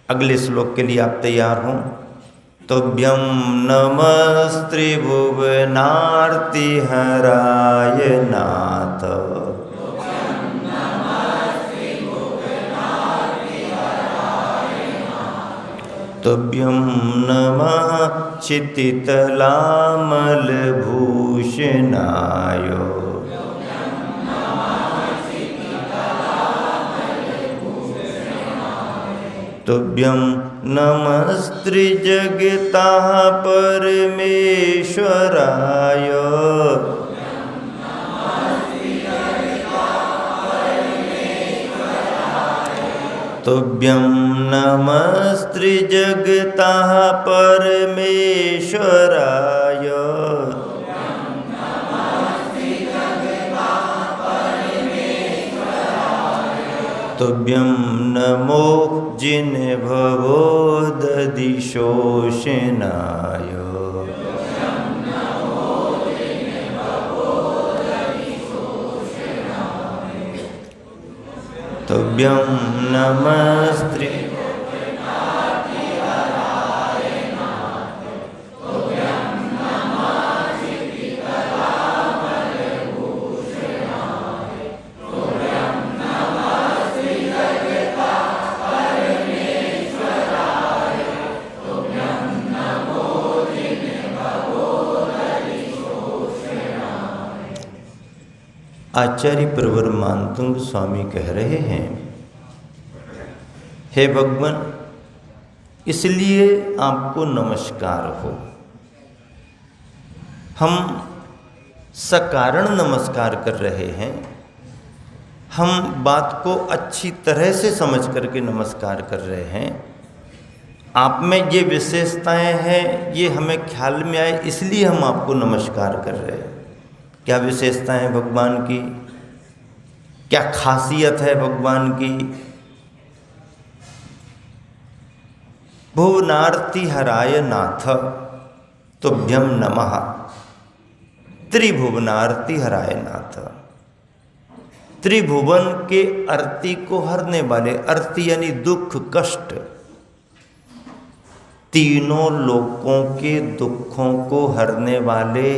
अगले श्लोक के लिए आप तैयार हों। तुभ्यं नमस्त्रिभुवनार्तिहराय नाथ। तुभ्यं नमः क्षितितलामलभूषणाय। तुभ्यं नमस्त्रिजगतः परमेश्वराय। तुभ्यं नमस्त्रिजगतः परमेश्वराय। तुभ्यं नमो जिह्वोदधिशोषणाय। तुभ्यं नमस्त्रि आचार्य प्रवर मानतुंग स्वामी कह रहे हैं, हे भगवान, इसलिए आपको नमस्कार हो। हम सकारण नमस्कार कर रहे हैं। हम बात को अच्छी तरह से समझ करके नमस्कार कर रहे हैं। आप में ये विशेषताएं हैं, ये हमें ख्याल में आए, इसलिए हम आपको नमस्कार कर रहे हैं। क्या विशेषताएं हैं भगवान की, क्या खासियत है भगवान की? भुवनार्ति हराय नाथ तुभ्यं नमः। त्रिभुवनार्ति हराय नाथ, त्रिभुवन के अर्ति को हरने वाले, अर्ति यानी दुख कष्ट, तीनों लोकों के दुखों को हरने वाले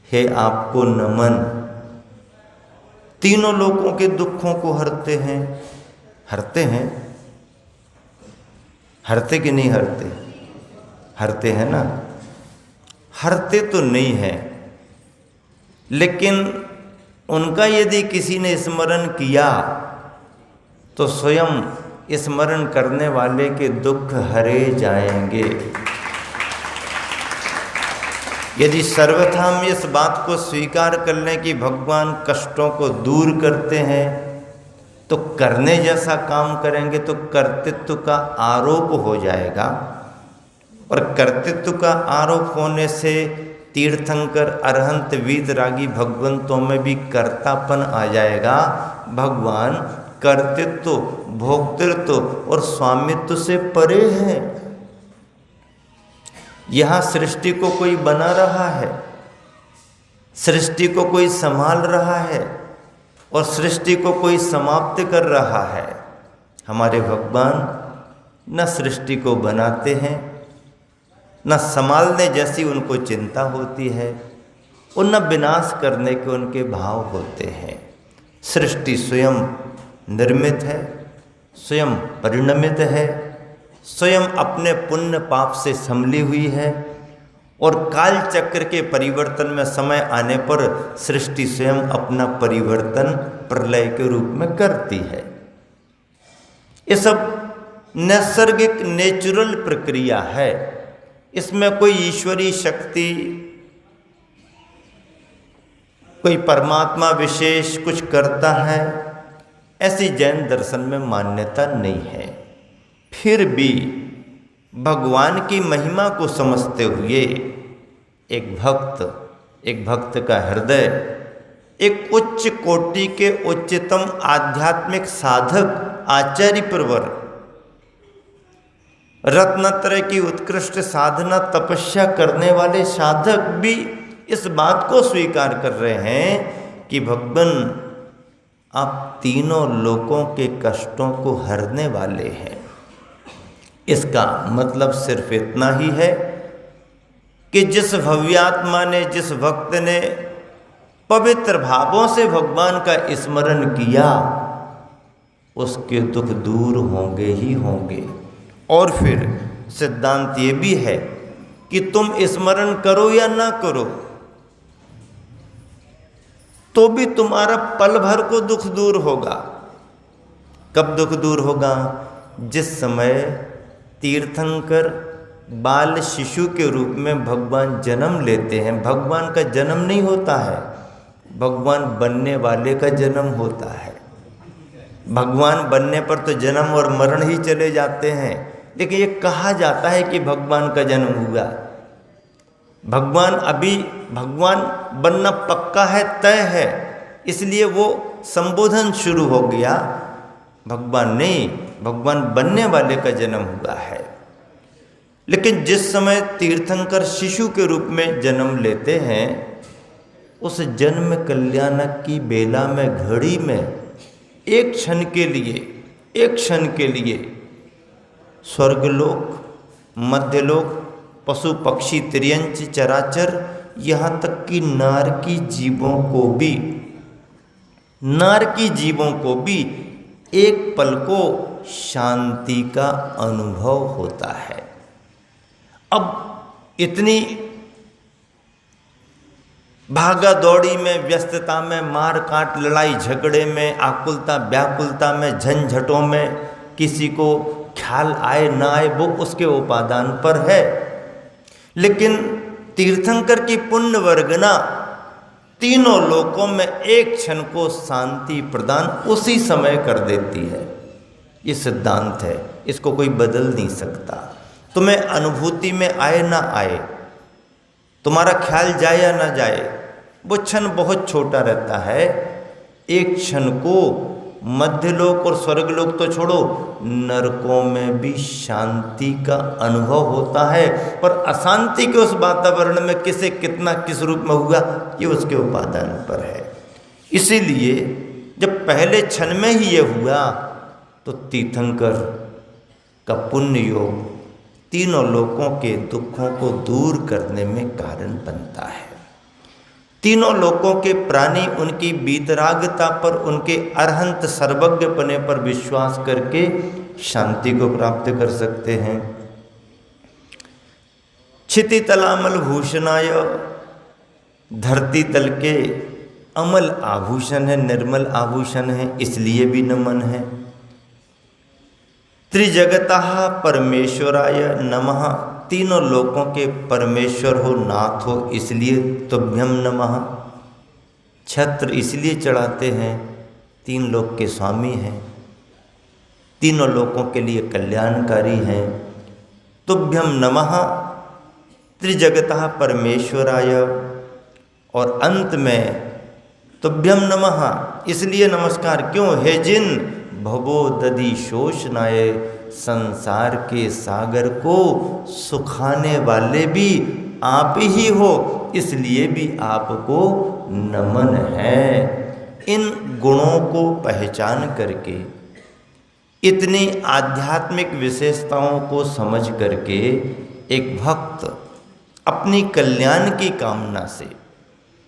है आपको नमन। तीनों लोकों के दुखों को हरते हैं। हरते हैं, हरते कि नहीं हरते? हरते हैं ना। हरते तो नहीं है, लेकिन उनका यदि किसी ने स्मरण किया तो स्वयं स्मरण करने वाले के दुख हरे जाएंगे। यदि सर्वथा हम इस बात को स्वीकार कर लें कि भगवान कष्टों को दूर करते हैं, तो करने जैसा काम करेंगे तो कर्तृत्व का आरोप हो जाएगा, और कर्तृत्व का आरोप होने से तीर्थंकर अरहंत वीतरागी भगवंतों में भी कर्तापन आ जाएगा। भगवान कर्तृत्व, भोक्तृत्व और स्वामित्व से परे हैं। यहाँ सृष्टि को कोई बना रहा है, सृष्टि को कोई संभाल रहा है, और सृष्टि को कोई समाप्त कर रहा है। हमारे भगवान न सृष्टि को बनाते हैं, न संभालने जैसी उनको चिंता होती है, और न विनाश करने के उनके भाव होते हैं। सृष्टि स्वयं निर्मित है, स्वयं परिणमित है, स्वयं अपने पुण्य पाप से संभली हुई है, और काल चक्र के परिवर्तन में समय आने पर सृष्टि स्वयं अपना परिवर्तन प्रलय के रूप में करती है। ये सब नैसर्गिक नेचुरल प्रक्रिया है। इसमें कोई ईश्वरीय शक्ति, कोई परमात्मा विशेष कुछ करता है, ऐसी जैन दर्शन में मान्यता नहीं है। फिर भी भगवान की महिमा को समझते हुए एक भक्त का हृदय, एक उच्च कोटि के उच्चतम आध्यात्मिक साधक आचार्य प्रवर रत्नत्रय की उत्कृष्ट साधना तपस्या करने वाले साधक भी इस बात को स्वीकार कर रहे हैं कि भगवान आप तीनों लोकों के कष्टों को हरने वाले हैं। इसका मतलब सिर्फ इतना ही है कि जिस भव्यात्मा ने, जिस भक्त ने पवित्र भावों से भगवान का स्मरण किया, उसके दुख दूर होंगे ही होंगे। और फिर सिद्धांत ये भी है कि तुम स्मरण करो या ना करो तो भी तुम्हारा पल भर को दुख दूर होगा। कब दुख दूर होगा? जिस समय तीर्थंकर बाल शिशु के रूप में भगवान जन्म लेते हैं। भगवान का जन्म नहीं होता है, भगवान बनने वाले का जन्म होता है। भगवान बनने पर तो जन्म और मरण ही चले जाते हैं, लेकिन ये कहा जाता है कि भगवान का जन्म हुआ। भगवान बनना पक्का है, तय है, इसलिए वो संबोधन शुरू हो गया। भगवान नहीं, भगवान बनने वाले का जन्म हुआ है। लेकिन जिस समय तीर्थंकर शिशु के रूप में जन्म लेते हैं, उस जन्म कल्याणक की बेला में, घड़ी में, एक क्षण के लिए स्वर्गलोक, मध्यलोक, पशु पक्षी, त्रियंच चराचर, यहाँ तक कि नारकी जीवों को भी एक पल को शांति का अनुभव होता है। अब इतनी भागा दौड़ी में, व्यस्तता में, मार काट, लड़ाई झगड़े में, आकुलता व्याकुलता में, झंझटों में किसी को ख्याल आए ना आए वो उसके उपादान पर है। लेकिन तीर्थंकर की पुण्य वर्गना तीनों लोकों में एक क्षण को शांति प्रदान उसी समय कर देती है। ये सिद्धांत है, इसको कोई बदल नहीं सकता। तुम्हें अनुभूति में आए ना आए, तुम्हारा ख्याल जाए या ना जाए, वो क्षण बहुत छोटा रहता है। एक क्षण को मध्यलोक और स्वर्गलोक तो छोड़ो, नरकों में भी शांति का अनुभव होता है। पर अशांति के उस वातावरण में किसे कितना किस रूप में हुआ, ये उसके उपादान पर है। इसीलिए जब पहले क्षण में ही ये हुआ तो तीर्थंकर का पुण्य योग तीनों लोकों के दुखों को दूर करने में कारण बनता है। तीनों लोकों के प्राणी उनकी वीतरागता पर, उनके अरहंत सर्वज्ञपने पर विश्वास करके शांति को प्राप्त कर सकते हैं। क्षिति तलामल भूषणाय, धरती तल के अमल आभूषण है, निर्मल आभूषण है, इसलिए भी नमन है। त्रिजगतः परमेश्वराय नमः, तीनों लोकों के परमेश्वर हो, नाथ हो, इसलिए तुभ्यम नमः। छत्र इसलिए चढ़ाते हैं, तीन लोक के स्वामी हैं, तीनों लोकों के लिए कल्याणकारी हैं। तुभ्यम नमः त्रिजगतः परमेश्वराय, और अंत में तुभ्यम नमः इसलिए नमस्कार क्यों, हे जिन भवो दधि शोषनाय, संसार के सागर को सुखाने वाले भी आप ही हो, इसलिए भी आपको नमन है। इन गुणों को पहचान करके, इतनी आध्यात्मिक विशेषताओं को समझ करके एक भक्त अपनी कल्याण की कामना से,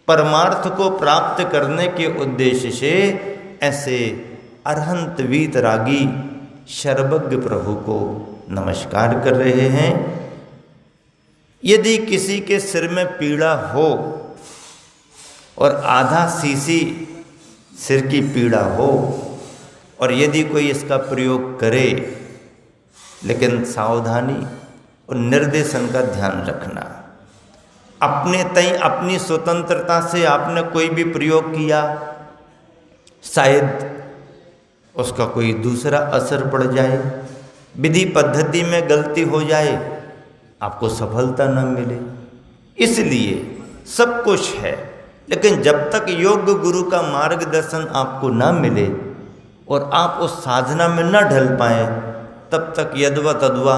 परमार्थ को प्राप्त करने के उद्देश्य से ऐसे अरहंत वीतरागी सर्वज्ञ प्रभु को नमस्कार कर रहे हैं। यदि किसी के सिर में पीड़ा हो और आधा सीसी सिर की पीड़ा हो, और यदि कोई इसका प्रयोग करे, लेकिन सावधानी और निर्देशन का ध्यान रखना। अपने तय अपनी स्वतंत्रता से आपने कोई भी प्रयोग किया, शायद उसका कोई दूसरा असर पड़ जाए, विधि पद्धति में गलती हो जाए, आपको सफलता न मिले। इसलिए सब कुछ है, लेकिन जब तक योग्य गुरु का मार्गदर्शन आपको ना मिले और आप उस साधना में न ढल पाए, तब तक यद्वा तद्वा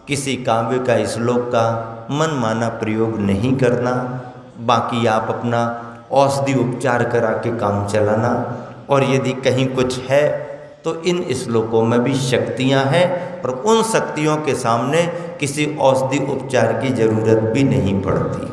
किसी काव्य का, श्लोक का मनमाना प्रयोग नहीं करना। बाकी आप अपना औषधि उपचार करा के काम चलाना। और यदि कहीं कुछ है तो इन श्लोकों में भी शक्तियां हैं और उन शक्तियों के सामने किसी औषधि उपचार की जरूरत भी नहीं पड़ती।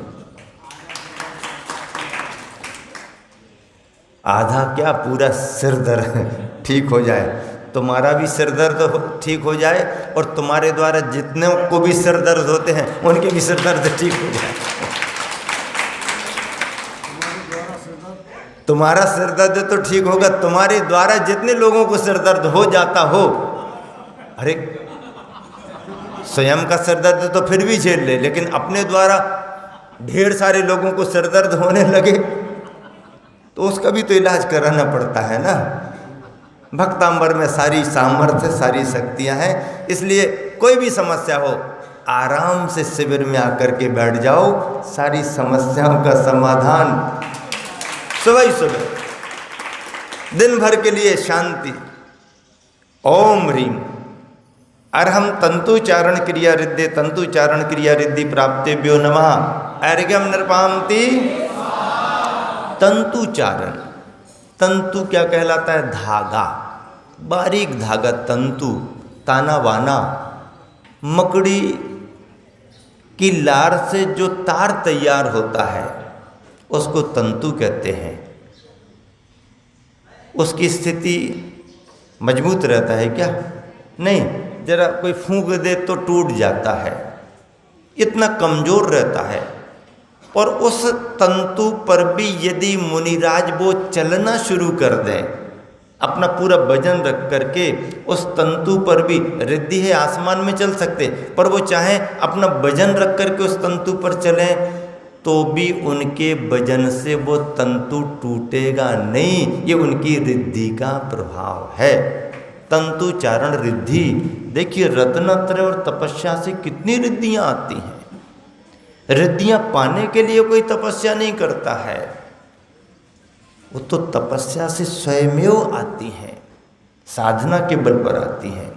आधा क्या, पूरा सिर दर्द ठीक हो जाए, तुम्हारा भी सिर दर्द ठीक हो जाए और तुम्हारे द्वारा जितने को भी सिर दर्द होते हैं उनके भी सिर दर्द ठीक हो जाए। तुम्हारा सिर दर्द तो ठीक होगा, तुम्हारे द्वारा जितने लोगों को सिर दर्द हो जाता हो, अरे स्वयं का सिर दर्द तो फिर भी झेल ले, लेकिन अपने द्वारा ढेर सारे लोगों को सिर दर्द होने लगे तो उसका भी तो इलाज कराना पड़ता है ना। भक्तांबर में सारी सामर्थ्य, सारी शक्तियां हैं, इसलिए कोई भी समस्या हो आराम से शिविर में आकर के बैठ जाओ, सारी समस्याओं का समाधान सुबह ही सुबह, दिन भर के लिए शांति। ओम ह्रीम अर्हम तंतुचारण क्रिया रिद्धि तंतुचारण क्रिया रिद्धि प्राप्तेभ्यो नमः। अर्घ्यम नृपांति तंतुचारण। तंतु क्या कहलाता है? धागा, बारीक धागा तंतु, ताना वाना। मकड़ी की लार से जो तार तैयार होता है उसको तंतु कहते हैं। उसकी स्थिति मजबूत रहता है क्या? नहीं, जरा कोई फूंक दे तो टूट जाता है, इतना कमजोर रहता है। और उस तंतु पर भी यदि मुनिराज वो चलना शुरू कर दें, अपना पूरा वजन रख करके उस तंतु पर भी, रिद्धि है आसमान में चल सकते, पर वो चाहे अपना वजन रख करके उस तंतु पर चलें तो भी उनके वजन से वो तंतु टूटेगा नहीं। ये उनकी रिद्धि का प्रभाव है। तंतु चारण रिद्धि। देखिए रत्नत्रय और तपस्या से कितनी रिद्धियां आती हैं। रिद्धियां पाने के लिए कोई तपस्या नहीं करता है, वो तो तपस्या से स्वयमेव आती हैं, साधना के बल पर आती हैं।